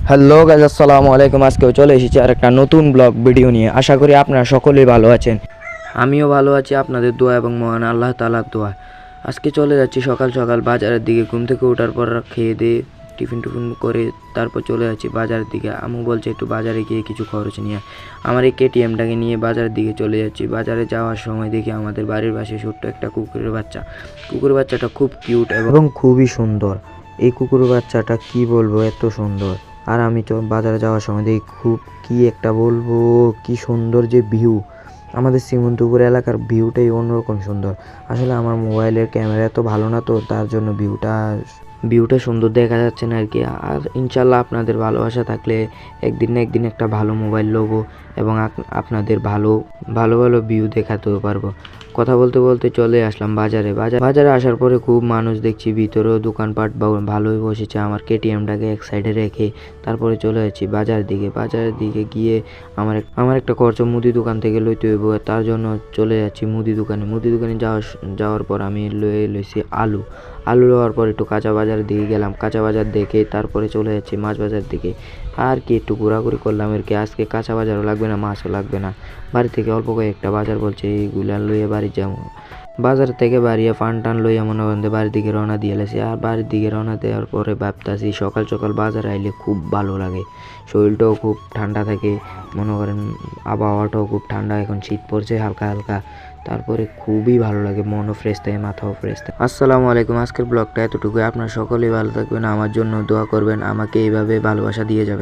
Hello guys, আসসালামু আলাইকুম। আজকেও চলে এসেছি আর একটা নতুন ব্লগ ভিডিও নিয়ে। আশা করি আপনারা সকলেই ভালো আছেন। আমিও ভালো আছি আপনাদের দোয়া এবং মহান আল্লাহ তাআলার দোয়া। আজকে চলে যাচ্ছি সকাল সকাল বাজারের দিকে। ঘুম থেকে ওঠার পর খেয়ে দিয়ে টিফিন করে তারপর চলে যাচ্ছি বাজারের দিকে। আম্মু বলছে একটু বাজারে গিয়ে কিছু খরচ নিয়ে। আমার এই কেটিএমটাকে নিয়ে বাজারের দিকে চলে যাচ্ছি। বাজারে যাওয়ার সময় দেখি আমাদের বাড়ির পাশে ছোট্ট একটা কুকুরের বাচ্চা। কুকুরের বাচ্চাটা খুব কিউট এবং খুবই সুন্দর। এই কুকুরের বাচ্চাটা কি বলবো, এত সুন্দর। আর আমি তো বাজারে যাওয়ার সময় দেখি খুব কি একটা বলবো, কি সুন্দর যে ভিউ। আমাদের শ্রীমন্তপুর এলাকার ভিউটাই অন্যরকম সুন্দর। আসলে আমার মোবাইলের ক্যামেরা এত ভালো না, তো তার জন্য ভিউটা সুন্দর দেখা যাচ্ছে না আর কি। আর ইনশাল্লাহ আপনাদের ভালোবাসা থাকলে একদিন না একদিন একটা ভালো মোবাইল নেবো এবং আপনাদের ভালো ভালো ভালো ভিউ দেখাতেও পারবো। কথা বলতে বলতে চলে আসলাম বাজারে আসার পরে খুব মানুষ দেখছি, ভিতরেও দোকানপাট ভালোই বসেছে। আমার কেটিএমটাকে এক সাইডে রেখে তারপরে চলে যাচ্ছি বাজারের দিকে গিয়ে আমার একটা খরচ মুদি দোকান থেকে লইতে হইব। তার জন্য চলে যাচ্ছি মুদি দোকানে যাওয়ার পর আমি লইছি আলু লওয়ার পর একটু কাঁচা বাজারের দিকে গেলাম। কাঁচা বাজার দেখে তারপরে চলে যাচ্ছি মাছ বাজার দিকে। আর কি একটু ঘোরাঘুরি করলাম আর কি। আজকে কাঁচা বাজারও লাগবে না, মাছও লাগবে না। বাড়ি থেকে অল্প কয়েকটা বাজার বলছে, এইগুলা লইয়ে বাড়ি যাবো। বাজার থেকে বাড়িয়ে ফান টান লইয়া মনে করেন বাড়ির দিকে রওনা দিয়ে লেছি। আর বাড়ির দিকে রওনা দেওয়ার পরে ভাবতাছি সকাল সকাল বাজারে আইলে খুব ভালো লাগে। শরীরটাও খুব ঠান্ডা থাকে, মনে করেন আবহাওয়াটাও খুব ঠান্ডা। এখন শীত পড়ছে হালকা হালকা, তারপরে খুবই ভালো লাগে, মনও ফ্রেশ থাকে, মাথাও ফ্রেশ থাকে। আসসালামু আলাইকুম। আজকের ব্লগটা এতটুকুই। আপনারা সকলেই ভালো থাকবেন, আমার জন্য দোয়া করবেন, আমাকে এইভাবে ভালোবাসা দিয়ে যাবেন।